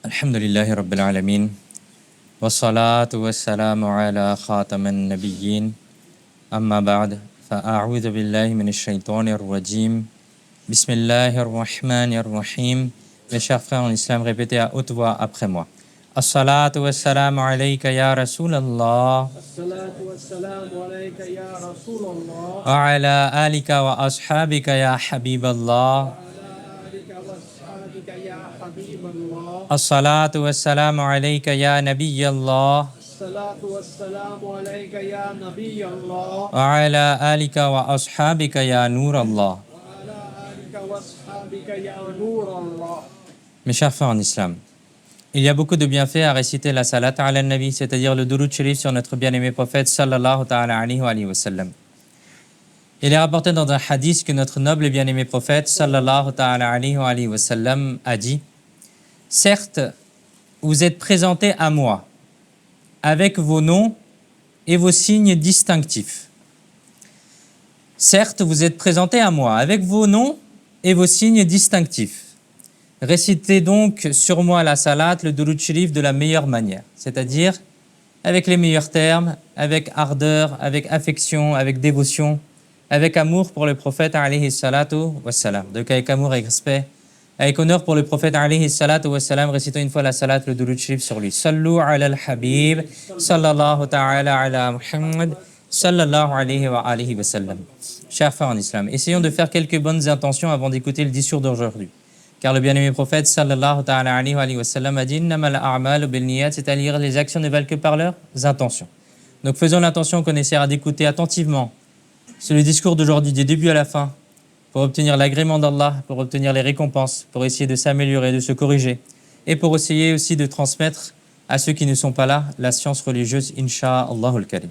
الحمد لله رب العالمين والصلاة والسلام على خاتم النبيين أما بعد فأعوذ بالله من الشيطان الرجيم بسم الله الرحمن الرحيم. Mes chers frères en islam, répétez à haute voix après moi. As-salatu was-salamu alayka ya Rasulallah الصلاة والسلام عليك يا رسول الله wa ala alika wa ashabika ya Habiballah. وعلى آلك وأصحابك يا حبيب الله. As-salatu was-salamu alayka ya Nabiyallah الصلاة والسلام عليك يا نبي الله wa ala alika wa ashabika ya Nurallah. وعلى آلك وأصحابك يا نور الله. Mes chers frères en islam, il y a beaucoup de bienfaits à réciter la salat ala nabi, c'est-à-dire le durud sharif sur notre bien-aimé prophète sallallahu ta'ala alayhi wa sallam. Il est rapporté dans un hadith que notre noble et bien-aimé prophète sallallahu ta'ala alayhi wa sallam a dit: certes, vous êtes présentés à moi avec vos noms et vos signes distinctifs. Certes, vous êtes présentés à moi avec vos noms et vos signes distinctifs. Récitez donc sur moi la salat, le durud sharif de la meilleure manière, c'est-à-dire avec les meilleurs termes, avec ardeur, avec affection, avec dévotion, avec amour pour le prophète alayhi salatu wassalam. Donc avec amour et respect, avec honneur pour le prophète alayhi salatu wassalam, récitons une fois la salat, le durud sharif sur lui. Sallu ala al-habib, sallallahu ta'ala ala Muhammad, sallallahu alayhi wa alihi wa sallam. Chers frères en islam, essayons de faire quelques bonnes intentions avant d'écouter le discours d'aujourd'hui. Car le bien-aimé prophète sallallahu ta'ala alayhi wa sallam a dit innamal a'malu bil niyat, c'est-à-dire les actions ne valent que par leurs intentions. Donc faisons l'intention qu'on essaiera d'écouter attentivement sur le discours d'aujourd'hui du début à la fin pour obtenir l'agrément d'Allah, pour obtenir les récompenses, pour essayer de s'améliorer, de se corriger et pour essayer aussi de transmettre à ceux qui ne sont pas là la science religieuse, insha'Allahul Karim.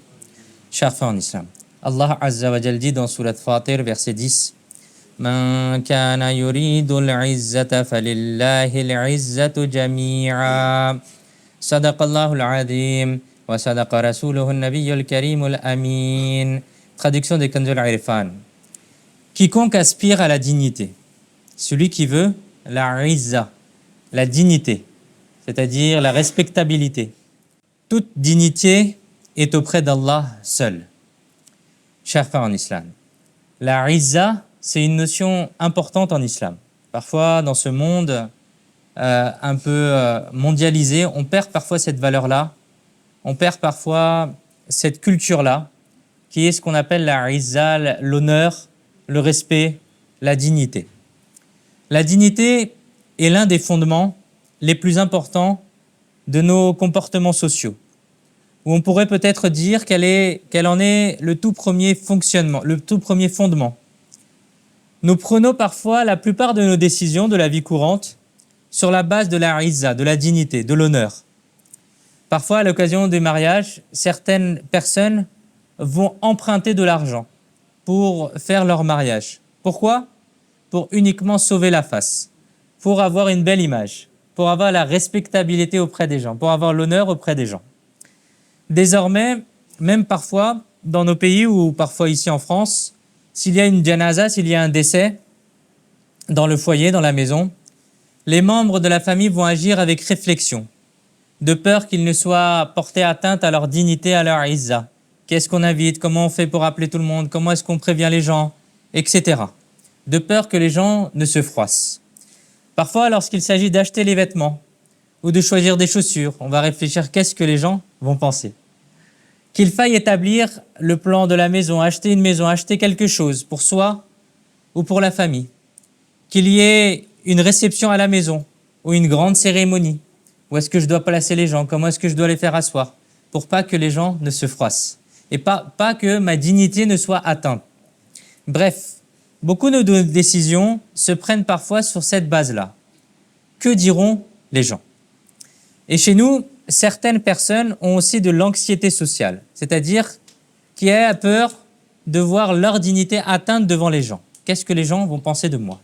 Chers frères en islam, Allah Azza wa Jal dit dans Surat Fatir, verset 10: من كان يريد العزة فلله العزة جميعا صدق الله العظيم وصدق رسوله النبي الكريم الأمين. Traduction de Kanzul Arifan. Quiconque aspire à la dignité, celui qui veut la izza, la dignité, c'est-à-dire la respectabilité. Toute dignité est auprès d'Allah seul. Chers frères en islam, la izza, c'est une notion importante en islam. Parfois, dans ce monde un peu mondialisé, on perd parfois cette valeur-là, on perd parfois cette culture-là, qui est ce qu'on appelle la izza, l'honneur, le respect, la dignité. La dignité est l'un des fondements les plus importants de nos comportements sociaux, où on pourrait peut-être dire qu'elle en est le tout premier fonctionnement, le tout premier fondement. Nous prenons parfois la plupart de nos décisions de la vie courante sur la base de la izza, de la dignité, de l'honneur. Parfois, à l'occasion des mariages, certaines personnes vont emprunter de l'argent pour faire leur mariage. Pourquoi? Pour uniquement sauver la face, pour avoir une belle image, pour avoir la respectabilité auprès des gens, pour avoir l'honneur auprès des gens. Désormais, même parfois, dans nos pays ou parfois ici en France, s'il y a une janaza, s'il y a un décès dans le foyer, dans la maison, les membres de la famille vont agir avec réflexion, de peur qu'ils ne soient portés atteinte à leur dignité, à leur izza. Qu'est-ce qu'on invite? Comment on fait pour appeler tout le monde? Comment est-ce qu'on prévient les gens? Etc. De peur que les gens ne se froissent. Parfois, lorsqu'il s'agit d'acheter les vêtements ou de choisir des chaussures, on va réfléchir qu'est-ce que les gens vont penser. Qu'il faille établir le plan de la maison, acheter une maison, acheter quelque chose pour soi ou pour la famille. Qu'il y ait une réception à la maison ou une grande cérémonie. Où est-ce que je dois placer les gens? Comment est-ce que je dois les faire asseoir? Pour pas que les gens ne se froissent. Et pas que ma dignité ne soit atteinte. Bref, beaucoup de nos décisions se prennent parfois sur cette base-là. Que diront les gens? Et chez nous, certaines personnes ont aussi de l'anxiété sociale, c'est-à-dire qui a peur de voir leur dignité atteinte devant les gens. Qu'est-ce que les gens vont penser de moi?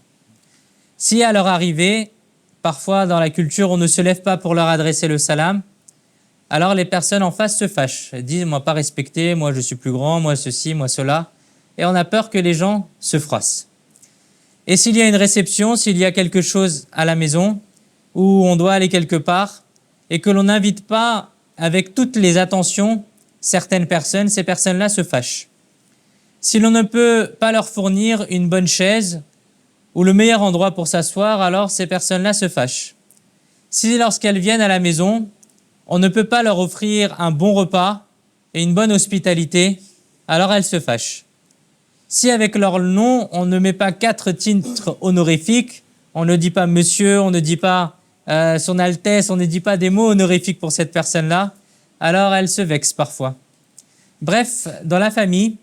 Si à leur arrivée, parfois dans la culture, on ne se lève pas pour leur adresser le salam, alors les personnes en face se fâchent. Elles disent « moi pas respecté, moi je suis plus grand, moi ceci, moi cela ». Et on a peur que les gens se froissent. Et s'il y a une réception, s'il y a quelque chose à la maison, où on doit aller quelque part et que l'on n'invite pas avec toutes les attentions certaines personnes, ces personnes-là se fâchent. Si l'on ne peut pas leur fournir une bonne chaise ou le meilleur endroit pour s'asseoir, alors ces personnes-là se fâchent. Si lorsqu'elles viennent à la maison, on ne peut pas leur offrir un bon repas et une bonne hospitalité, alors elles se fâchent. Si avec leur nom, on ne met pas 4 titres honorifiques, on ne dit pas monsieur, on ne dit pas son Altesse, on ne dit pas des mots honorifiques pour cette personne-là, alors elle se vexe parfois. Bref, dans la famille,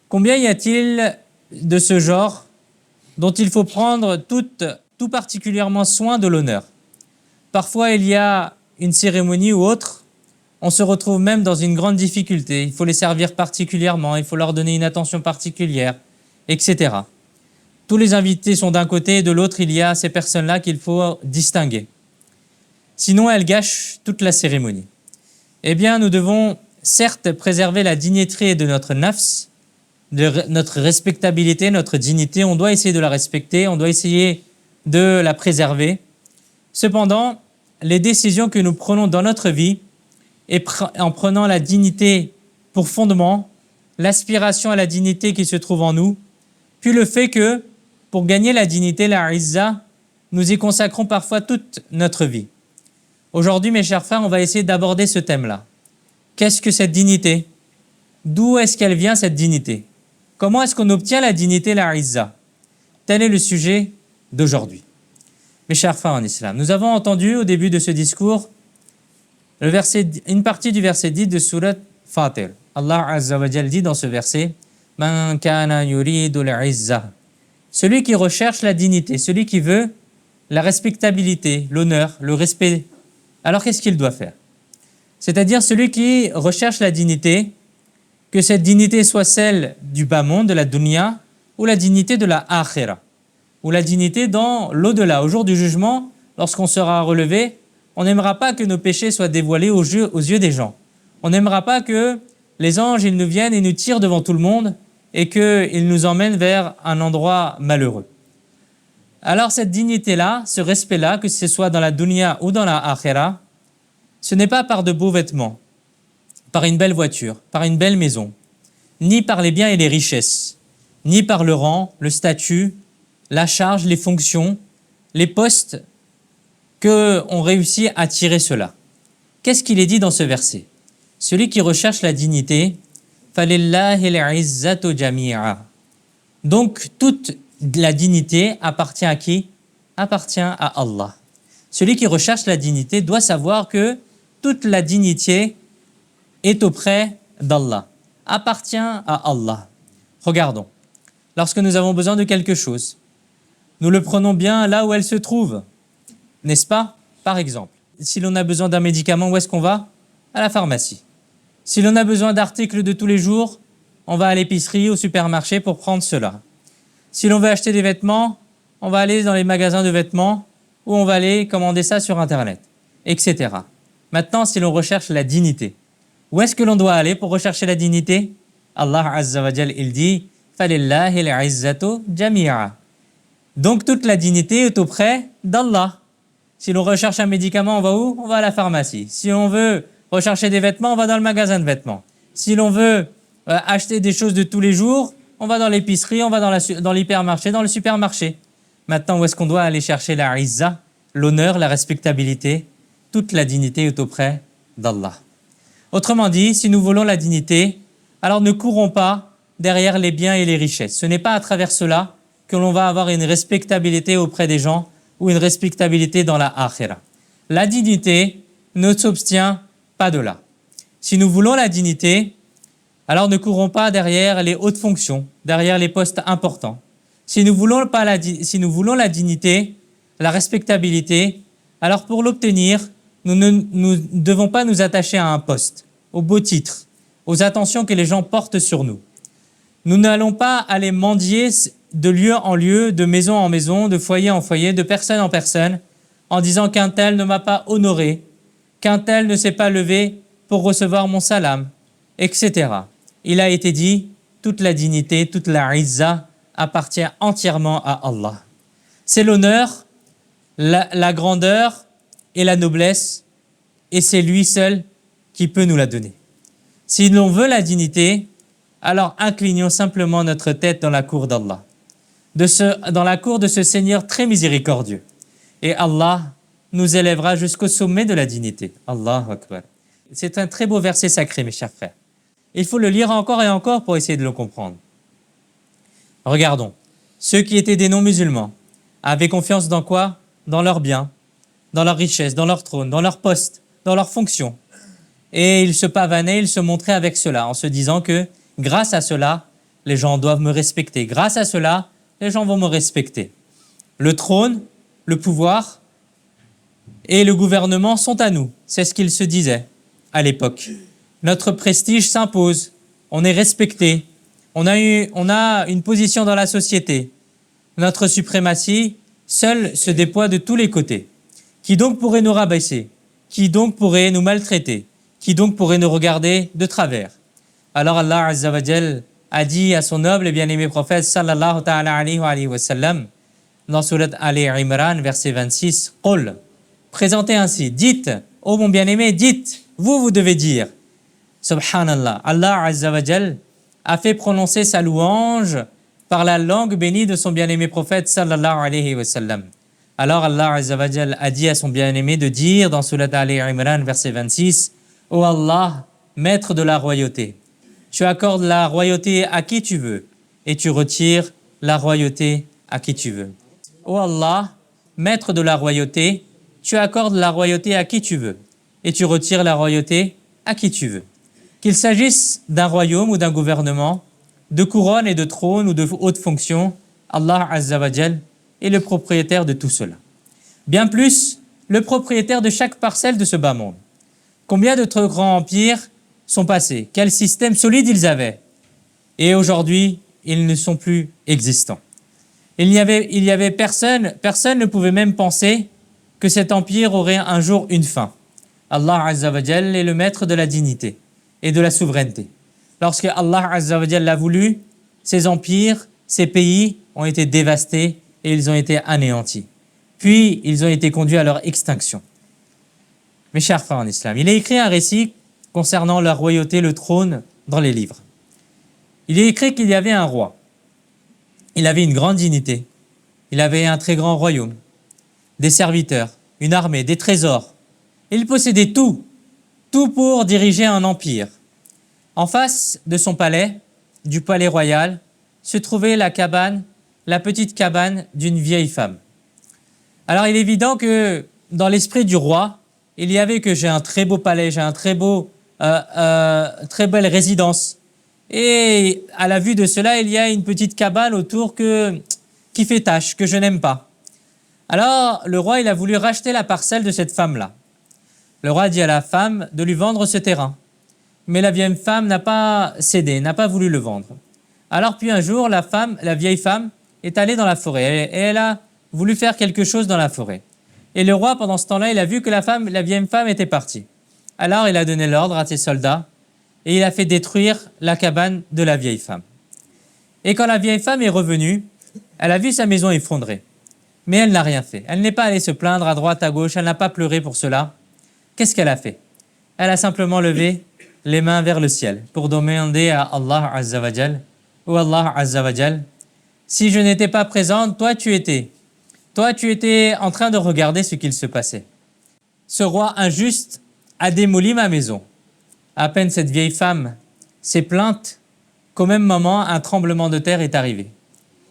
combien y a-t-il de ce genre dont il faut prendre tout particulièrement soin de l'honneur? Parfois, il y a une cérémonie ou autre, on se retrouve même dans une grande difficulté. Il faut les servir particulièrement, il faut leur donner une attention particulière, etc. Tous les invités sont d'un côté et de l'autre, il y a ces personnes-là qu'il faut distinguer. Sinon, elles gâchent toute la cérémonie. Eh bien, nous devons certes préserver la dignité de notre nafs, de notre respectabilité, notre dignité. On doit essayer de la respecter, on doit essayer de la préserver. Cependant, les décisions que nous prenons dans notre vie, et en prenant la dignité pour fondement, l'aspiration à la dignité qui se trouve en nous, puis le fait que, pour gagner la dignité, la izza, nous y consacrons parfois toute notre vie. Aujourd'hui, mes chers frères, on va essayer d'aborder ce thème-là. Qu'est-ce que cette dignité? D'où est-ce qu'elle vient, cette dignité? Comment est-ce qu'on obtient la dignité, la izza? Tel est le sujet d'aujourd'hui. Mes chers frères en islam, nous avons entendu au début de ce discours une partie du verset 10 de Surat Fatir. Allah Azza wa Jal dit dans ce verset « Man kana yuridul izza » celui qui recherche la dignité, celui qui veut la respectabilité, l'honneur, le respect. Alors qu'est-ce qu'il doit faire? C'est-à-dire celui qui recherche la dignité, que cette dignité soit celle du bas monde, de la dunya, ou la dignité de la akhira, ou la dignité dans l'au-delà, au jour du jugement, lorsqu'on sera relevé. On n'aimera pas que nos péchés soient dévoilés aux yeux des gens. On n'aimera pas que les anges ils nous viennent et nous tirent devant tout le monde et qu'ils nous emmènent vers un endroit malheureux. Alors cette dignité-là, ce respect-là, que ce soit dans la dunya ou dans la akhira, ce n'est pas par de beaux vêtements, par une belle voiture, par une belle maison, ni par les biens et les richesses, ni par le rang, le statut, la charge, les fonctions, les postes, qu'on réussit à tirer cela. Qu'est-ce qu'il est dit dans ce verset? Celui qui recherche la dignité, فَلِلَّهِ الْعِزَّةُ جَمِيعًا. Donc, toute la dignité appartient à qui? Appartient à Allah. Celui qui recherche la dignité doit savoir que toute la dignité est auprès d'Allah, appartient à Allah. Regardons, lorsque nous avons besoin de quelque chose, nous le prenons bien là où elle se trouve, n'est-ce pas? Par exemple, si l'on a besoin d'un médicament, où est-ce qu'on va? À la pharmacie. Si l'on a besoin d'articles de tous les jours, on va à l'épicerie, au supermarché pour prendre cela. Si l'on veut acheter des vêtements, on va aller dans les magasins de vêtements ou on va aller commander ça sur Internet, etc. Maintenant, si l'on recherche la dignité, où est-ce que l'on doit aller pour rechercher la dignité? Allah Azza wa Jal, il dit « Falillahi al-izzatu jami'a » Donc toute la dignité est auprès d'Allah. Si l'on recherche un médicament, on va où? On va à la pharmacie. Si on veut rechercher des vêtements, on va dans le magasin de vêtements. Si l'on veut acheter des choses de tous les jours, on va dans l'épicerie, on va dans l'hypermarché, dans le supermarché. Maintenant, où est-ce qu'on doit aller chercher la izza, l'honneur, la respectabilité? Toute la dignité est auprès d'Allah. Autrement dit, si nous voulons la dignité, alors ne courons pas derrière les biens et les richesses. Ce n'est pas à travers cela que l'on va avoir une respectabilité auprès des gens ou une respectabilité dans la akhira. La dignité ne s'obtient pas de là. Si nous voulons la dignité, alors ne courons pas derrière les hautes fonctions, derrière les postes importants. Si nous voulons la dignité, la respectabilité, alors pour l'obtenir, nous ne devons pas nous attacher à un poste, au beau titre, aux attentions que les gens portent sur nous. Nous n'allons pas aller mendier de lieu en lieu, de maison en maison, de foyer en foyer, de personne en personne, en disant qu'un tel ne m'a pas honoré, qu'un tel ne s'est pas levé pour recevoir mon salam, etc. Il a été dit, toute la dignité, toute la izza appartient entièrement à Allah. C'est l'honneur la grandeur et la noblesse, et c'est lui seul qui peut nous la donner. Si l'on veut la dignité, alors inclinons simplement notre tête dans la cour d'Allah, dans la cour de ce Seigneur très miséricordieux. Et Allah nous élèvera jusqu'au sommet de la dignité. Allahu Akbar. C'est un très beau verset sacré, mes chers frères. Il faut le lire encore et encore pour essayer de le comprendre. Regardons. Ceux qui étaient des non-musulmans avaient confiance dans quoi? Dans leurs biens, dans leur richesse, dans leur trône, dans leur poste, dans leurs fonctions. Et ils se pavanaient, ils se montraient avec cela, en se disant que grâce à cela, les gens doivent me respecter. Grâce à cela, les gens vont me respecter. Le trône, le pouvoir et le gouvernement sont à nous. C'est ce qu'ils se disaient à l'époque. Notre prestige s'impose, on est respecté, on a une position dans la société. Notre suprématie seule se déploie de tous les côtés. Qui donc pourrait nous rabaisser? Qui donc pourrait nous maltraiter? Qui donc pourrait nous regarder de travers? Alors Allah Azza wa Jal a dit à son noble et bien-aimé prophète sallallahu ta'ala alayhi wa sallam dans Surat Ali Imran verset 26, Qul, présentez ainsi, dites, ô mon bien-aimé, dites, vous devez dire, subhanallah, Allah Azza wa Jal a fait prononcer sa louange par la langue bénie de son bien-aimé prophète sallallahu alayhi wa sallam. Alors Allah Azza wa Jal a dit à son bien-aimé de dire dans Surat Ali Imran verset 26, ô Allah, maître de la royauté, tu accordes la royauté à qui tu veux et tu retires la royauté à qui tu veux. Ô Allah, maître de la royauté, tu accordes la royauté à qui tu veux et tu retires la royauté à qui tu veux. Qu'il s'agisse d'un royaume ou d'un gouvernement, de couronne et de trône ou de haute fonction, Allah Azza wa Jal est le propriétaire de tout cela. Bien plus, le propriétaire de chaque parcelle de ce bas monde. Combien de très grands empires sont passés? Quel système solide ils avaient? Et aujourd'hui, ils ne sont plus existants. Il y avait personne ne pouvait même penser que cet empire aurait un jour une fin. Allah Azza wa Jal est le maître de la dignité et de la souveraineté. Lorsque Allah Azza wa Jal l'a voulu, ces empires, ces pays ont été dévastés et ils ont été anéantis. Puis, ils ont été conduits à leur extinction. Mes chers frères en islam, il est écrit un récit concernant la royauté, le trône, dans les livres. Il est écrit qu'il y avait un roi. Il avait une grande dignité. Il avait un très grand royaume, des serviteurs, une armée, des trésors. Il possédait tout pour diriger un empire. En face de son palais, du palais royal, se trouvait la petite cabane d'une vieille femme. Alors il est évident que dans l'esprit du roi, il y avait que j'ai un très beau palais, j'ai un très belle résidence. Et à la vue de cela, il y a une petite cabane autour qui fait tache, que je n'aime pas. Alors le roi, il a voulu racheter la parcelle de cette femme-là. Le roi dit à la femme de lui vendre ce terrain. Mais la vieille femme n'a pas cédé, n'a pas voulu le vendre. Alors puis un jour, la vieille femme est allée dans la forêt et elle a voulu faire quelque chose dans la forêt. Et le roi, pendant ce temps-là, il a vu que la vieille femme était partie. Alors il a donné l'ordre à ses soldats et il a fait détruire la cabane de la vieille femme. Et quand la vieille femme est revenue, elle a vu sa maison effondrée. Mais elle n'a rien fait. Elle n'est pas allée se plaindre à droite, à gauche, elle n'a pas pleuré pour cela. Qu'est-ce qu'elle a fait? Elle a simplement levé les mains vers le ciel pour demander à Allah Azza wa Jal, ou Allah Azza wa Jal, si je n'étais pas présente, toi tu étais en train de regarder ce qu'il se passait. Ce roi injuste a démoli ma maison. À peine cette vieille femme s'est plainte qu'au même moment, un tremblement de terre est arrivé.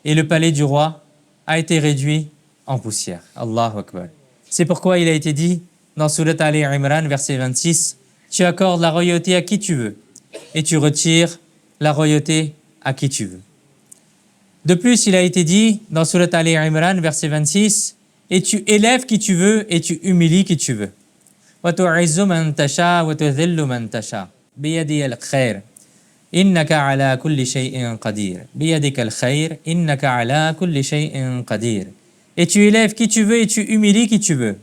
Et le palais du roi a été réduit en poussière. Allahu Akbar. C'est pourquoi il a été dit dans Surat Ali Imran, verset 26, tu accordes la royauté à qui tu veux et tu retires la royauté à qui tu veux. De plus, il a été dit dans Surat Ali Imran, verset 26, et tu élèves qui tu veux et tu humilies qui tu veux. Wa tu'izzu man tasha wa tudhillu man tasha biyadi al-khair innaka ala kulli shay'in qadir biyadika al-khair innaka ala kulli shay'in qadir. Et tu élèves qui tu veux et tu humilies qui tu veux.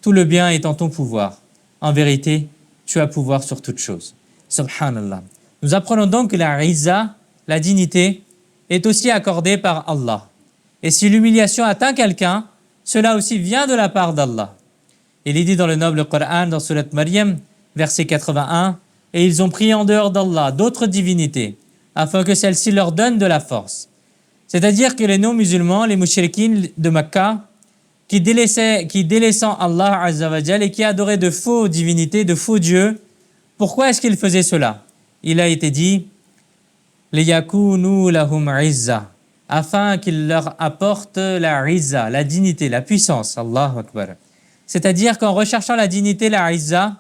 Tout le bien est en ton pouvoir. En vérité, tu as pouvoir sur toute chose. Subhanallah. Nous apprenons donc que la izza, la dignité, est aussi accordée par Allah. Et si l'humiliation atteint quelqu'un, cela aussi vient de la part d'Allah. Il est dit dans le noble Coran, dans Surat Maryam, verset 81, « Et ils ont prié en dehors d'Allah d'autres divinités, afin que celles-ci leur donnent de la force. » C'est-à-dire que les non-musulmans, les mushrikines de Mecca, qui délaissant Allah Azza wa Jal et qui adoraient de faux divinités, de faux dieux, pourquoi est-ce qu'ils faisaient cela? Il a été dit « Liyakunu lahum izza » afin qu'il leur apporte la izza, la dignité, la puissance. Allahu Akbar. C'est-à-dire qu'en recherchant la dignité, la izza,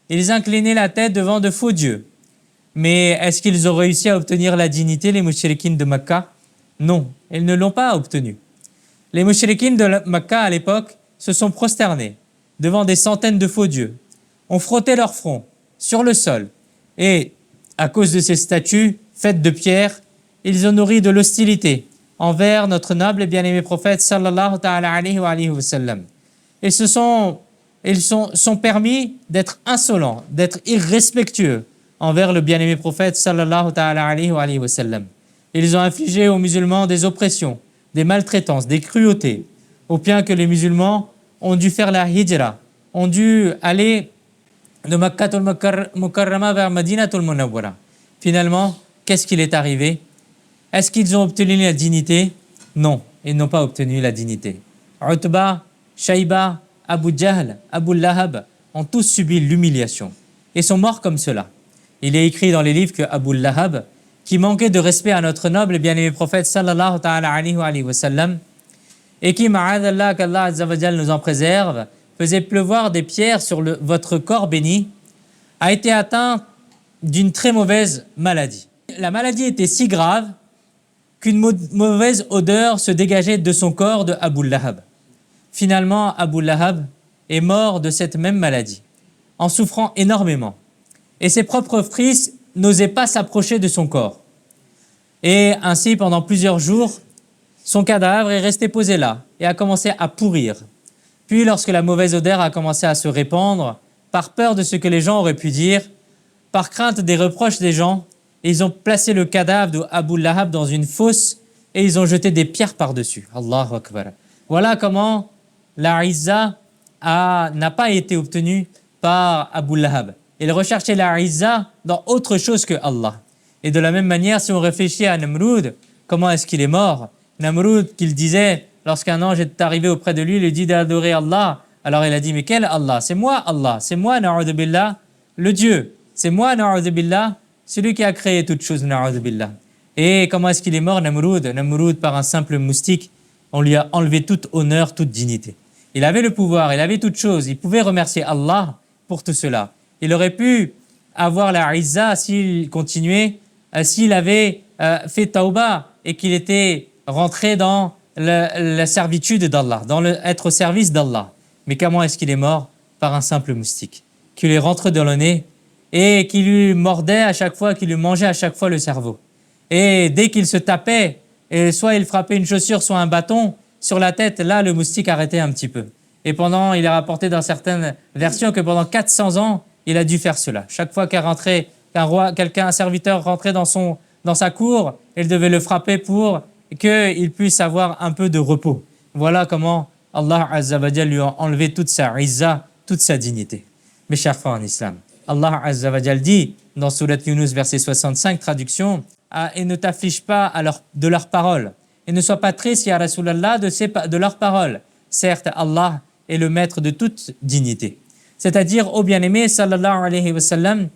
ils inclinaient la tête devant de faux dieux. Mais est-ce qu'ils ont réussi à obtenir la dignité, les mushrikines de Mecca? Non, ils ne l'ont pas obtenue. Les mushrikines de Mecca à l'époque se sont prosternés devant des centaines de faux dieux, ont frotté leur front sur le sol et, à cause de ces statues faites de pierre, ils ont nourri de l'hostilité envers notre noble et bien-aimé prophète sallallahu ta'ala alayhi wa sallam. Ils sont permis d'être insolents, d'être irrespectueux envers le bien-aimé prophète sallallahu ta'ala alayhi wa sallam. Ils ont infligé aux musulmans des oppressions, des maltraitances, des cruautés, au point que les musulmans ont dû faire la hijra, ont dû aller de Makkatul Mukarrama vers Madinatul Munawwara. Finalement, qu'est-ce qu'il est arrivé? Est-ce qu'ils ont obtenu la dignité? Non, ils n'ont pas obtenu la dignité. Utba, Shayba, Abu Jahl, Abu Lahab ont tous subi l'humiliation et sont morts comme cela. Il est écrit dans les livres que Abu Lahab, qui manquait de respect à notre noble et bien-aimé prophète sallallahu ta'ala alayhi wa sallam, et qui, ma'adallah, qu'Allah Azza wa Jal nous en préserve, faisait pleuvoir des pierres sur votre corps béni, a été atteint d'une très mauvaise maladie. La maladie était si grave qu'une mauvaise odeur se dégageait de son corps de Abu Lahab. Finalement, Abu Lahab est mort de cette même maladie, en souffrant énormément. Et ses propres fils n'osaient pas s'approcher de son corps. Et ainsi, pendant plusieurs jours, son cadavre est resté posé là et a commencé à pourrir. Puis, lorsque la mauvaise odeur a commencé à se répandre, par peur de ce que les gens auraient pu dire, par crainte des reproches des gens, ils ont placé le cadavre d'Abu Lahab dans une fosse et ils ont jeté des pierres par-dessus. Allahu Akbar. Voilà comment la izza n'a pas été obtenue par Abu Lahab. Il recherchait la izza dans autre chose que Allah. Et de la même manière, si on réfléchit à Namrud, comment est-ce qu'il est mort? Namrud, qu'il disait, lorsqu'un ange est arrivé auprès de lui, il lui dit d'adorer Allah. Alors il a dit, mais quel Allah? C'est moi Allah, c'est moi, na'udhu billah, le Dieu. C'est moi, na'udhu billah, celui qui a créé toute chose, na'udhu billah. Et comment est-ce qu'il est mort, Namrud? Namrud, par un simple moustique, on lui a enlevé tout honneur, toute dignité. Il avait le pouvoir, il avait toute chose, il pouvait remercier Allah pour tout cela. Il aurait pu avoir la izza s'il continuait, s'il avait fait tauba et qu'il était rentré dans la servitude d'Allah, être au service d'Allah. Mais comment est-ce qu'il est mort? Par un simple moustique, qui lui rentre dans le nez et qui lui mordait à chaque fois, qui lui mangeait à chaque fois le cerveau. Et dès qu'il se tapait, et soit il frappait une chaussure, soit un bâton sur la tête, là le moustique arrêtait un petit peu. Et il est rapporté dans certaines versions que pendant 400 ans, il a dû faire cela. Chaque fois un serviteur rentrait dans sa cour, il devait le frapper pour qu'il puisse avoir un peu de repos. Voilà comment Allah Azza wa Jal lui a enlevé toute sa izza, toute sa dignité. Mes chers frères en islam, Allah Azza wa Jal dit dans Surat Yunus verset 65, traduction, et ne t'afflige pas de leurs paroles, et ne sois pas triste, ya Rasulallah, de leurs paroles. Certes, Allah est le maître de toute dignité. C'est-à-dire, ô bien-aimé, sallallahu alayhi wa sallam,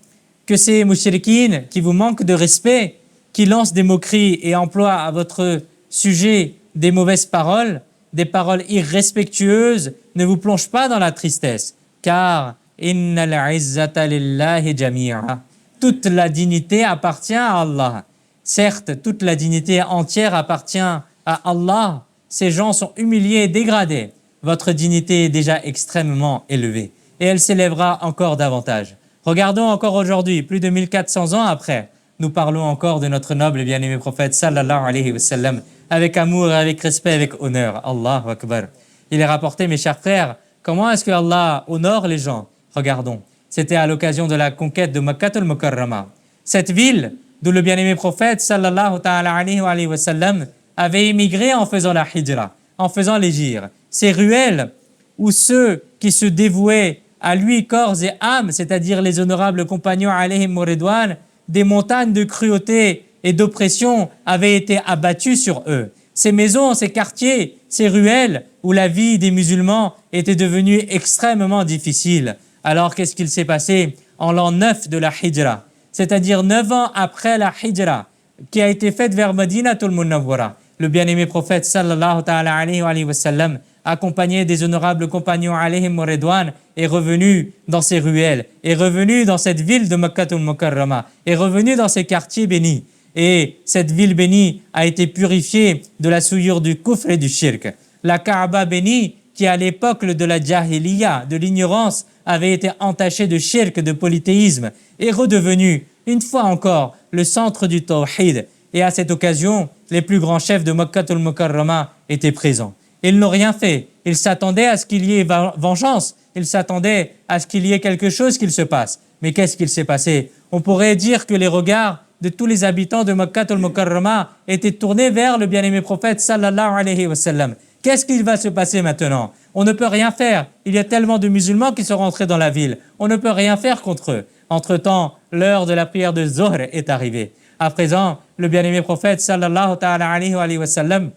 que ces mushrikines qui vous manquent de respect, qui lancent des moqueries et emploient à votre sujet des mauvaises paroles, des paroles irrespectueuses, ne vous plongent pas dans la tristesse, car innal izzata lillahi jami'a. Toute la dignité appartient à Allah. Certes, toute la dignité entière appartient à Allah. Ces gens sont humiliés et dégradés. Votre dignité est déjà extrêmement élevée et elle s'élèvera encore davantage. Regardons encore aujourd'hui, plus de 1400 ans après, nous parlons encore de notre noble et bien-aimé prophète sallallahu alayhi wa sallam, avec amour, avec respect, avec honneur. Allahu Akbar. Il est rapporté, mes chers frères, comment est-ce que Allah honore les gens? Regardons, c'était à l'occasion de la conquête de Makkatul Mukarrama. Cette ville d'où le bien-aimé prophète sallallahu ta'ala alayhi wa sallam avait émigré en faisant la hijra, en faisant les gires. Ces ruelles où ceux qui se dévouaient à lui corps et âme, c'est-à-dire les honorables compagnons alayhim ridwan, des montagnes de cruauté et d'oppression avaient été abattues sur eux. Ces maisons, ces quartiers, ces ruelles où la vie des musulmans était devenue extrêmement difficile. Alors qu'est-ce qu'il s'est passé en l'an 9 de la Hijra, c'est-à-dire 9 ans après la Hijra, qui a été faite vers Madinatul Munawwara. Le bien-aimé prophète sallallahu ta'ala alayhi wa sallam, accompagné des honorables compagnons alayhim ridwan, est revenu dans ces ruelles, est revenu dans cette ville de Makkatul Mukarrama, est revenu dans ces quartiers bénis. Et cette ville bénie a été purifiée de la souillure du kufr et du shirk. La Kaaba bénie, qui à l'époque de la Jahiliya, de l'ignorance, avait été entachée de shirk, de polythéisme, est redevenue, une fois encore, le centre du tawhid. Et à cette occasion, les plus grands chefs de Makkatul Mukarrama étaient présents. Ils n'ont rien fait. Ils s'attendaient à ce qu'il y ait vengeance. Ils s'attendaient à ce qu'il y ait quelque chose qui se passe. Mais qu'est-ce qu'il s'est passé? On pourrait dire que les regards de tous les habitants de Makkatul Mukarrama étaient tournés vers le bien-aimé prophète sallallahu alayhi wa sallam. Qu'est-ce qui va se passer maintenant? On ne peut rien faire. Il y a tellement de musulmans qui sont rentrés dans la ville. On ne peut rien faire contre eux. Entre-temps, l'heure de la prière de Zohr est arrivée. À présent, le bien-aimé prophète sallallahu ta'ala alayhi wa sallam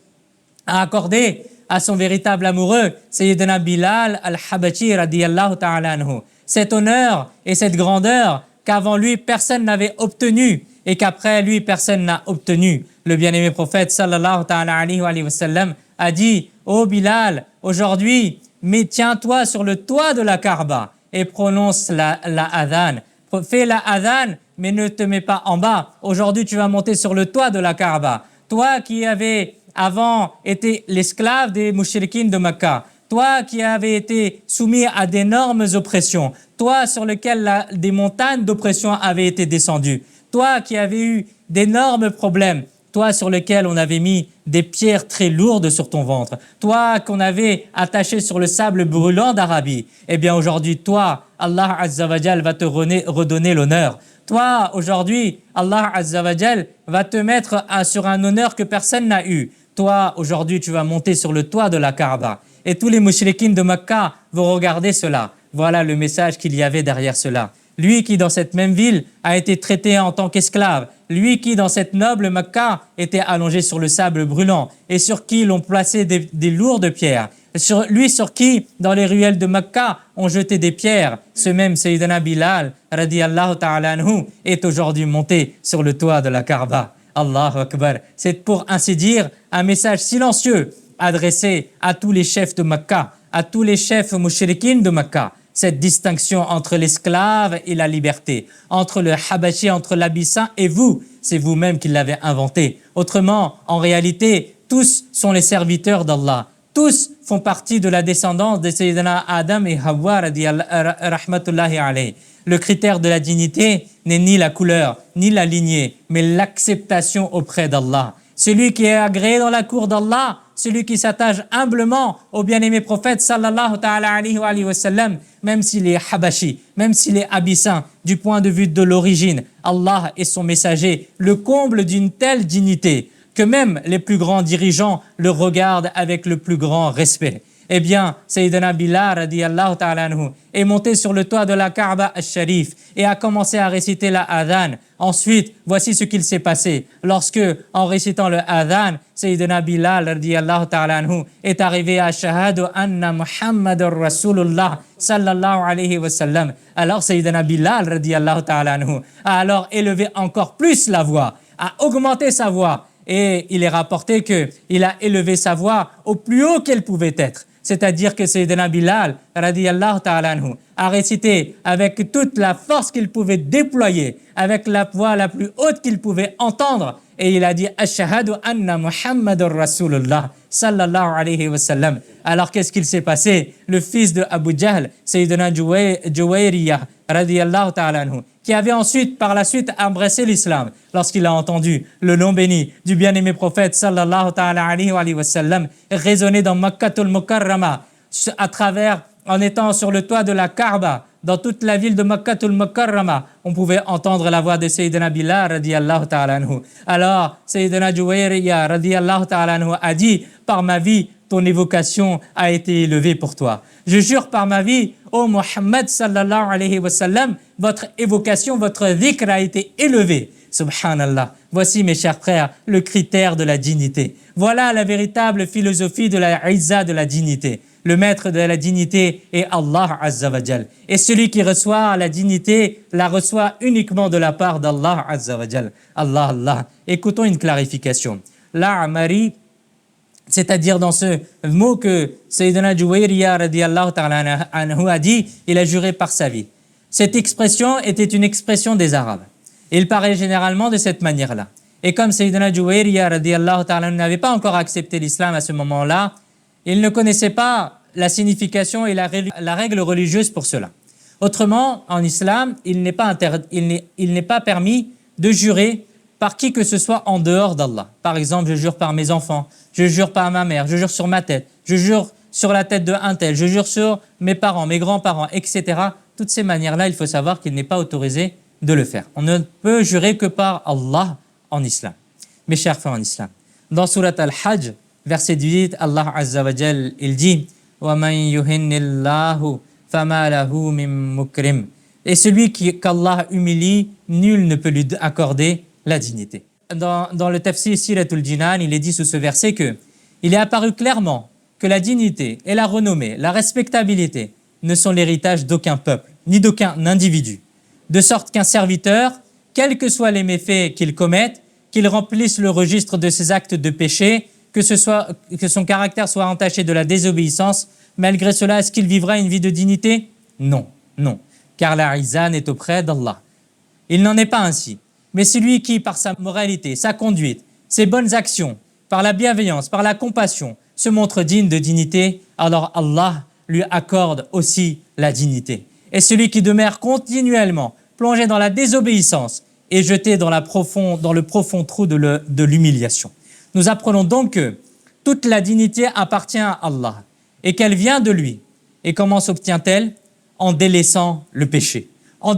a accordé à son véritable amoureux, Sayyidina Bilal al-Habashi radiyallahu ta'ala anhu, cet honneur et cette grandeur qu'avant lui personne n'avait obtenu et qu'après lui personne n'a obtenu. Le bien-aimé prophète sallallahu ta'ala alayhi wa sallam a dit: ô Bilal, aujourd'hui, tiens-toi sur le toit de la Kaaba et prononce la adhan. Fais la adhan, mais ne te mets pas en bas. Aujourd'hui, tu vas monter sur le toit de la Kaaba. Toi qui avais avant été l'esclave des mouchriquines de Mecca, toi qui avais été soumis à d'énormes oppressions, toi sur lequel des montagnes d'oppression avaient été descendues, toi qui avais eu d'énormes problèmes, toi sur lequel on avait mis des pierres très lourdes sur ton ventre, toi qu'on avait attaché sur le sable brûlant d'Arabie, eh bien aujourd'hui, toi, Allah Azza wa Jal va te redonner l'honneur. Toi, aujourd'hui, Allah Azza wa Jal va te mettre sur un honneur que personne n'a eu. Toi, aujourd'hui, tu vas monter sur le toit de la Kaaba. Et tous les mouchriquines de Mecca vont regarder cela. Voilà le message qu'il y avait derrière cela. Lui qui, dans cette même ville, a été traité en tant qu'esclave. Lui qui, dans cette noble Mecca, était allongé sur le sable brûlant et sur qui l'on placé des lourdes pierres. Lui sur qui, dans les ruelles de Mecca, on jetait des pierres. Ce même Sayyidina Bilal, radiyallahu ta'ala anhu, est aujourd'hui monté sur le toit de la Kaaba. Allahu Akbar. C'est pour ainsi dire un message silencieux adressé à tous les chefs de Mecca, à tous les chefs mouchriquines de Mecca. Cette distinction entre l'esclave et la liberté, entre le Habashi, entre l'Abyssin et vous, c'est vous-même qui l'avez inventé. Autrement, en réalité, tous sont les serviteurs d'Allah. Tous font partie de la descendance de Sayyidina Adam et Hawa rahmatullahi alayhi. Le critère de la dignité n'est ni la couleur, ni la lignée, mais l'acceptation auprès d'Allah. Celui qui est agréé dans la cour d'Allah, celui qui s'attache humblement au bien-aimé prophète sallallahu ta'ala alayhi wa sallam, même s'il est habashi, même s'il est abyssin, du point de vue de l'origine, Allah est son messager, le comble d'une telle dignité que même les plus grands dirigeants le regardent avec le plus grand respect. Eh bien, Sayyidina Bilal radiyallahu ta'ala anhu est monté sur le toit de la Kaaba al-Sharif et a commencé à réciter la adhan. Ensuite, voici ce qu'il s'est passé. Lorsque, en récitant le adhan, Sayyidina Bilal radiyallahu ta'ala anhu est arrivé à Shahadu anna Muhammadur Rasulullah sallallahu alayhi wa sallam. Alors Sayyidina Bilal radiyallahu ta'ala anhu a alors élevé encore plus la voix, a augmenté sa voix. Et il est rapporté qu'il a élevé sa voix au plus haut qu'elle pouvait être. C'est-à-dire que Sayyidina Bilal, radiyallahu ta'ala anhu, a récité avec toute la force qu'il pouvait déployer, avec la voix la plus haute qu'il pouvait entendre. Et il a dit « Ashhadu anna Muhammadur Rasulullah sallallahu alayhi wa sallam ». Alors qu'est-ce qu'il s'est passé? Le fils de Abu Jahl, Sayyidina Juwayriyah, radiyallahu ta'ala anhu, qui avait ensuite, par la suite, embrassé l'islam, lorsqu'il a entendu le nom béni du bien-aimé prophète sallallahu ta'ala alayhi wa sallam résonner dans Makkatul Mukarrama, à travers, en étant sur le toit de la Kaaba, dans toute la ville de Makkatul Mukarrama, on pouvait entendre la voix de Sayyidina Bilal radiyallahu ta'ala anhu. Alors, Sayyidina Juwayriyah radiyallahu ta'ala anhu a dit: par ma vie, ton évocation a été élevée pour toi. Je jure par ma vie, ô Muhammad sallallahu alayhi wa sallam, votre évocation, votre dhikr a été élevé. Subhanallah. Voici, mes chers frères, le critère de la dignité. Voilà la véritable philosophie de la izza, de la dignité. Le maître de la dignité est Allah Azza wa Jal. Et celui qui reçoit la dignité la reçoit uniquement de la part d'Allah Azza wa Jal. Allah, Allah. Écoutons une clarification. L'A'mari, c'est-à-dire dans ce mot que Sayyidina Juwayriya radiyallahu ta'ala anhu a dit, il a juré par sa vie. Cette expression était une expression des Arabes. Il parlait généralement de cette manière-là. Et comme Sayyidina Juwayriya radiyallahu ta'ala n'avait pas encore accepté l'islam à ce moment-là, il ne connaissait pas la signification et la règle religieuse pour cela. Autrement, en islam, il n'est pas permis de jurer par qui que ce soit en dehors d'Allah. Par exemple, je jure par mes enfants, je jure par ma mère, je jure sur ma tête, je jure sur la tête d'un tel, je jure sur mes parents, mes grands-parents, etc. Toutes ces manières-là, il faut savoir qu'il n'est pas autorisé de le faire. On ne peut jurer que par Allah en islam. Mes chers frères en islam, dans Surat Al-Hajj, verset 18, Allah Azza wa Jal, il dit « وَمَنْ يُهِنِّ اللَّهُ فَمَا لَهُ مِنْ مُكْرِمٍ » Et celui qu'Allah humilie, nul ne peut lui accorder la dignité. Dans le tafsir Siratul Jinan, il est dit sous ce verset que il est apparu clairement que la dignité et la renommée, la respectabilité ne sont l'héritage d'aucun peuple, ni d'aucun individu. De sorte qu'un serviteur, quels que soient les méfaits qu'il commette, qu'il remplisse le registre de ses actes de péché, que son caractère soit entaché de la désobéissance, malgré cela, est-ce qu'il vivra une vie de dignité? Non, non, car la izza est auprès d'Allah. Il n'en est pas ainsi. Mais celui qui, par sa moralité, sa conduite, ses bonnes actions, par la bienveillance, par la compassion, se montre digne de dignité, alors Allah lui accorde aussi la dignité. Et celui qui demeure continuellement plongé dans la désobéissance est jeté dans le profond trou de l'humiliation. Nous apprenons donc que toute la dignité appartient à Allah et qu'elle vient de lui. Et comment s'obtient-elle? En délaissant le péché, en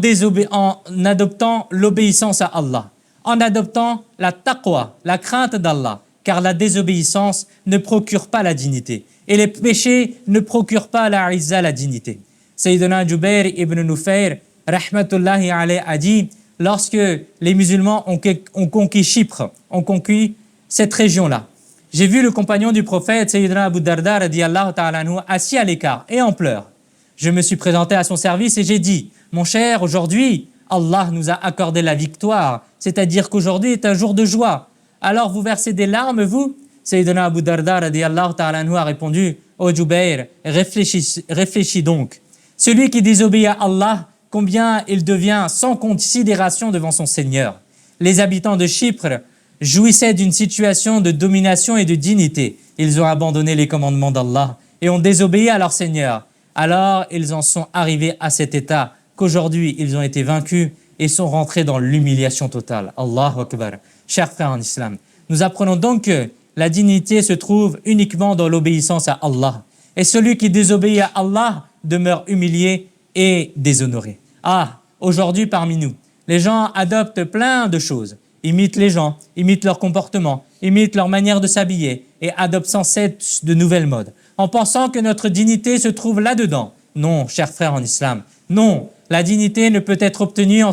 adoptant l'obéissance à Allah, en adoptant la taqwa, la crainte d'Allah, car la désobéissance ne procure pas la dignité et les péchés ne procurent pas la izza, la dignité. Sayyidina Jubayr ibn Nufayr, rahmatullahi alayhi, a dit, lorsque les musulmans ont conquis Chypre, ont conquis cette région-là, j'ai vu le compagnon du prophète, Sayyidina Abu Darda, radiyallahu ta'ala anhu, assis à l'écart et en pleurs. Je me suis présenté à son service et j'ai dit, mon cher, aujourd'hui, Allah nous a accordé la victoire, c'est-à-dire qu'aujourd'hui est un jour de joie. Alors vous versez des larmes, vous? Sayyidina Abu Darda, radiyallahu ta'ala anhu, a répondu, ô Jubayr, réfléchis donc. Celui qui désobéit à Allah, combien il devient sans considération devant son Seigneur. Les habitants de Chypre jouissaient d'une situation de domination et de dignité. Ils ont abandonné les commandements d'Allah et ont désobéi à leur Seigneur. Alors ils en sont arrivés à cet état qu'aujourd'hui ils ont été vaincus et sont rentrés dans l'humiliation totale. Allahu Akbar. Chers frères en islam, nous apprenons donc que la dignité se trouve uniquement dans l'obéissance à Allah. Et celui qui désobéit à Allah demeure humilié et déshonoré. Ah, aujourd'hui parmi nous, les gens adoptent plein de choses, imitent les gens, imitent leur comportement, imitent leur manière de s'habiller et adoptent sans cesse de nouvelles modes, en pensant que notre dignité se trouve là-dedans. Non, chers frères en islam, non, la dignité ne peut être obtenue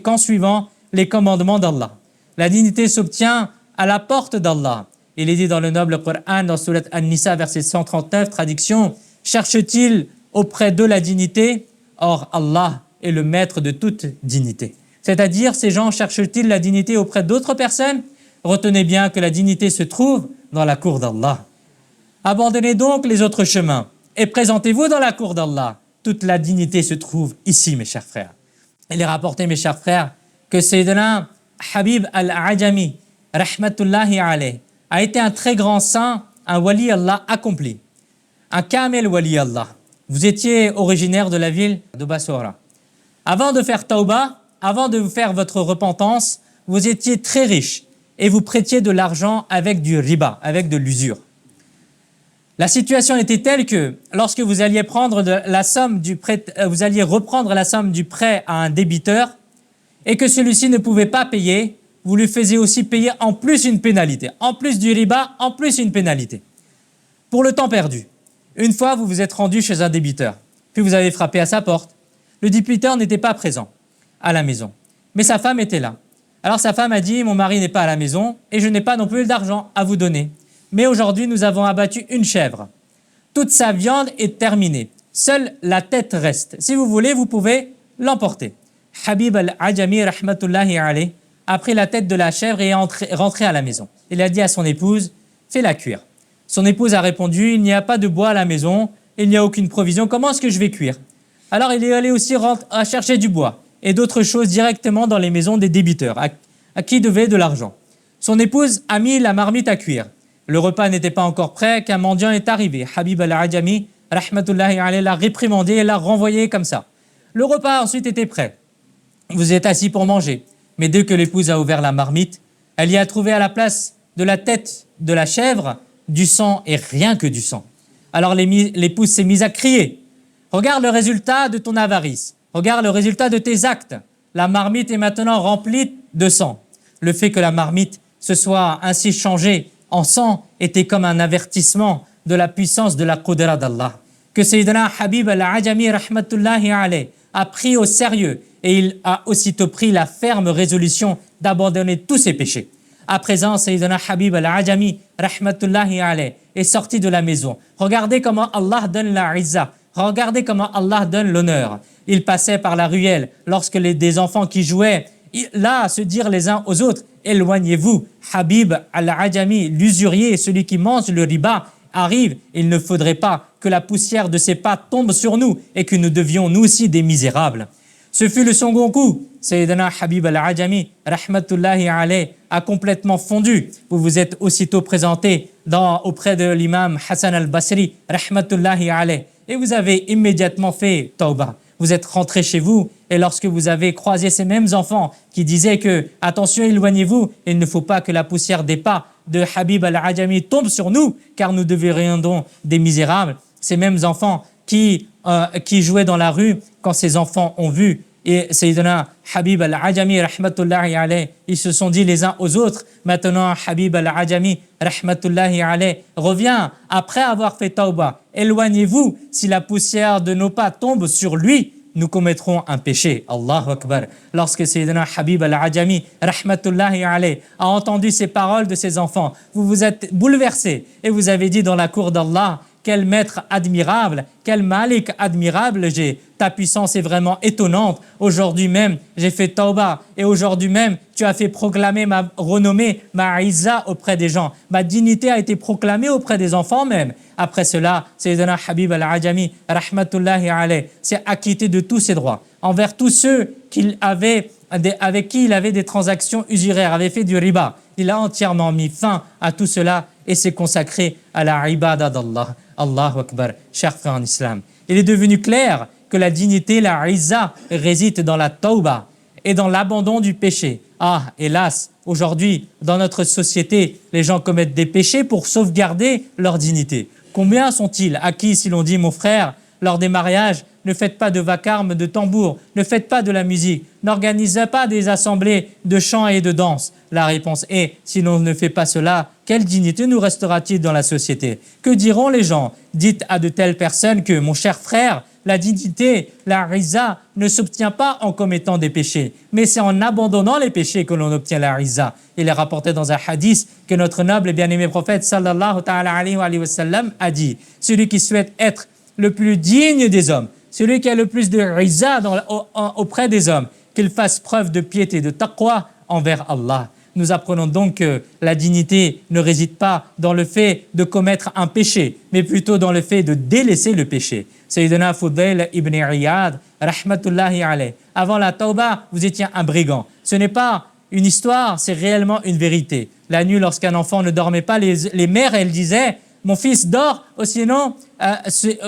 qu'en suivant les commandements d'Allah. La dignité s'obtient à la porte d'Allah. Il est dit dans le noble Coran, dans Surat An-Nisa, verset 139, traduction, cherche-t-il auprès de la dignité? Or, Allah est le maître de toute dignité. C'est-à-dire, ces gens cherchent-ils la dignité auprès d'autres personnes? Retenez bien que la dignité se trouve dans la cour d'Allah. Abandonnez donc les autres chemins et présentez-vous dans la cour d'Allah. Toute la dignité se trouve ici, mes chers frères. Il est rapporté, mes chers frères, que Sayyidina Habib al-Ajami, rahmatullahi alayhi, a été un très grand saint, un wali Allah accompli, un kamel wali Allah. Vous étiez originaire de la ville de Bassora. Avant de faire tauba, avant de faire votre repentance, vous étiez très riche et vous prêtiez de l'argent avec du riba, avec de l'usure. La situation était telle que lorsque vous alliez reprendre la somme du prêt à un débiteur et que celui-ci ne pouvait pas payer, vous lui faisiez aussi payer en plus une pénalité, en plus du riba, en plus une pénalité. pour le temps perdu. Une fois, vous vous êtes rendu chez un débiteur, puis vous avez frappé à sa porte. Le débiteur n'était pas présent à la maison, mais sa femme était là. Alors sa femme a dit « Mon mari n'est pas à la maison et je n'ai pas non plus d'argent à vous donner. Mais aujourd'hui, nous avons abattu une chèvre. Toute sa viande est terminée. Seule la tête reste. Si vous voulez, vous pouvez l'emporter. » Habib al-Ajami, rahmatullahi alayh, a pris la tête de la chèvre et est rentré à la maison. Il a dit à son épouse « Fais-la cuire. » Son épouse a répondu « Il n'y a pas de bois à la maison, il n'y a aucune provision, comment est-ce que je vais cuire ?» Alors il est allé aussi à chercher du bois et d'autres choses directement dans les maisons des débiteurs, à qui devait de l'argent. Son épouse a mis la marmite à cuire. Le repas n'était pas encore prêt qu'un mendiant est arrivé. Habib al-Ajami, rahmatullahi alayh, l'a réprimandé et l'a renvoyé comme ça. Le repas ensuite était prêt. Vous êtes assis pour manger. Mais dès que l'épouse a ouvert la marmite, elle y a trouvé à la place de la tête de la chèvre du sang et rien que du sang. Alors l'épouse s'est mise à crier. Regarde le résultat de ton avarice. Regarde le résultat de tes actes. La marmite est maintenant remplie de sang. Le fait que la marmite se soit ainsi changée en sang était comme un avertissement de la puissance de la qudra d'Allah. Que Sayyidina Habib al-Ajami rahmatullahi alayh a pris au sérieux et il a aussitôt pris la ferme résolution d'abandonner tous ses péchés. À présent, Sayyidina Habib al-Ajami rahmatullahi alayh est sorti de la maison. Regardez comment Allah donne la izza. Regardez comment Allah donne l'honneur. Il passait par la ruelle lorsque des enfants qui jouaient, là, se dirent les uns aux autres, éloignez-vous. Habib al-Ajami, l'usurier, celui qui mange le riba, arrive. Il ne faudrait pas que la poussière de ses pas tombe sur nous et que nous devions nous aussi des misérables. Ce fut le second coup. Sayyidina Habib al-Ajami, rahmatullahi alayh, a complètement fondu. Vous vous êtes aussitôt présenté auprès de l'imam Hassan al-Basri, rahmatullahi alayh, et vous avez immédiatement fait tawbah. Vous êtes rentré chez vous et lorsque vous avez croisé ces mêmes enfants qui disaient que « Attention, éloignez-vous, il ne faut pas que la poussière des pas de Habib al-Ajami tombe sur nous car nous deviendrons des misérables. » Ces mêmes enfants qui jouaient dans la rue, quand ces enfants ont vu et Sayyidina Habib al-Ajami rahmatullahi alayh, ils se sont dit les uns aux autres, maintenant Habib al-Ajami rahmatullahi alayh revient après avoir fait tawbah. Éloignez-vous, si la poussière de nos pas tombe sur lui, nous commettrons un péché. Allahu Akbar. Lorsque Sayyidina Habib al-Ajami rahmatullahi alayh a entendu ces paroles de ses enfants, vous vous êtes bouleversé et vous avez dit dans la cour d'Allah, quel maître admirable, quel malik admirable j'ai. Ta puissance est vraiment étonnante. Aujourd'hui même, j'ai fait tawbah et aujourd'hui même, tu as fait proclamer ma renommée, ma izza auprès des gens. Ma dignité a été proclamée auprès des enfants même. Après cela, Sayyidina Habib al-Ajami, rahmatullahi alayh, s'est acquitté de tous ses droits envers tous ceux avec qui il avait des transactions usuraires, avait fait du riba. Il a entièrement mis fin à tout cela et s'est consacré à la ibada d'Allah. Allahu Akbar, chers frères en islam. Il est devenu clair que la dignité, la izza, réside dans la tawbah et dans l'abandon du péché. Ah, hélas, aujourd'hui, dans notre société, les gens commettent des péchés pour sauvegarder leur dignité. Combien sont-ils acquis si l'on dit, mon frère, lors des mariages, ne faites pas de vacarme, de tambour, ne faites pas de la musique, n'organisez pas des assemblées de chants et de danse. La réponse est, si l'on ne fait pas cela, quelle dignité nous restera-t-il dans la société? Que diront les gens? Dites à de telles personnes que, mon cher frère, la dignité, la riza, ne s'obtient pas en commettant des péchés, mais c'est en abandonnant les péchés que l'on obtient la riza. Il est rapporté dans un hadith que notre noble et bien-aimé prophète sallallahu ta'ala alayhi wa sallam a dit, celui qui souhaite être le plus digne des hommes, celui qui a le plus de riza auprès des hommes, qu'il fasse preuve de piété, de taqwa envers Allah. Nous apprenons donc que la dignité ne réside pas dans le fait de commettre un péché, mais plutôt dans le fait de délaisser le péché. Sayyidina Fudayl ibn Iyad, rahmatullahi alayh, avant la tawbah, vous étiez un brigand. Ce n'est pas une histoire, c'est réellement une vérité. La nuit, lorsqu'un enfant ne dormait pas, les mères, elles disaient « Mon fils dort, sinon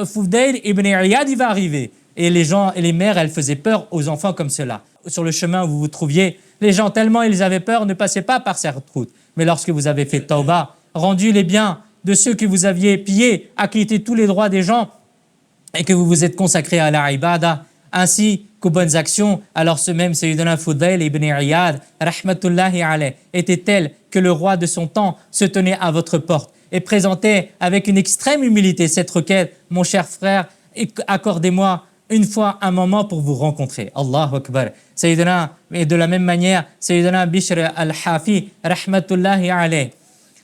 Fudayl ibn Iyad, il va arriver ». Et les gens et les mères, elles faisaient peur aux enfants comme cela. Sur le chemin où vous vous trouviez, les gens, tellement ils avaient peur, ne passaient pas par cette route. Mais lorsque vous avez fait tawbah, rendu les biens de ceux que vous aviez pillés, acquitté tous les droits des gens, et que vous vous êtes consacré à la ibada, ainsi qu'aux bonnes actions, alors ce même Sayyidina Fudayl ibn Iyad, rahmatullahi alayh, était tel que le roi de son temps se tenait à votre porte et présenter avec une extrême humilité cette requête, mon cher frère, accordez-moi une fois un moment pour vous rencontrer. Allahu Akbar. Sayyidina, et de la même manière, Sayyidina Bishr al-Hafi, rahmatullahi alayh.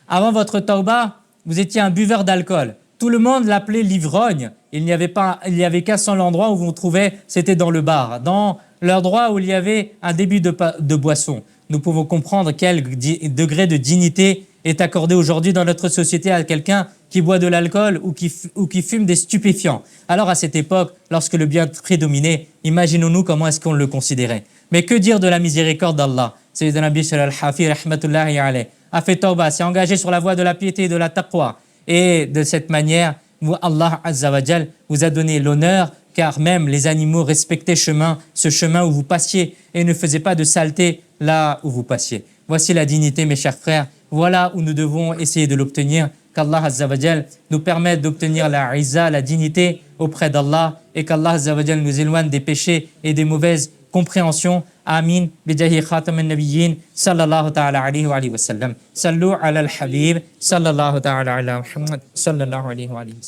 Avant votre tawbah, vous étiez un buveur d'alcool. Tout le monde l'appelait l'ivrogne. Il n'y avait qu'un seul endroit où vous vous trouvez, c'était dans le bar, dans l'endroit où il y avait un début de boisson. Nous pouvons comprendre quel degré de dignité est accordé aujourd'hui dans notre société à quelqu'un qui boit de l'alcool ou qui fume des stupéfiants. Alors à cette époque, lorsque le bien prédominait, imaginons-nous comment est-ce qu'on le considérait. Mais que dire de la miséricorde d'Allah? Sayyidina Bishr al-Hafi, rahmatullahi alayh, a fait tawbah, s'est engagé sur la voie de la piété et de la taqwa. Et de cette manière, Allah Azza wa Jal vous a donné l'honneur, car même les animaux respectaient ce chemin où vous passiez et ne faisaient pas de saleté là où vous passiez. Voici la dignité, mes chers frères. Voilà où nous devons essayer de l'obtenir. Qu'Allah Azza wa Jal nous permette d'obtenir la izza, la dignité auprès d'Allah, et qu'Allah Azza wa Jal nous éloigne des péchés et des mauvaises compréhensions. Amin. Bijahi khatam an-nabiyyin sallallahu ta'ala alayhi wa alihi wa sallam. Sallu ala al-habib sallallahu ta'ala ala Muhammad sallallahu alayhi wa alihi wa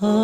sallam.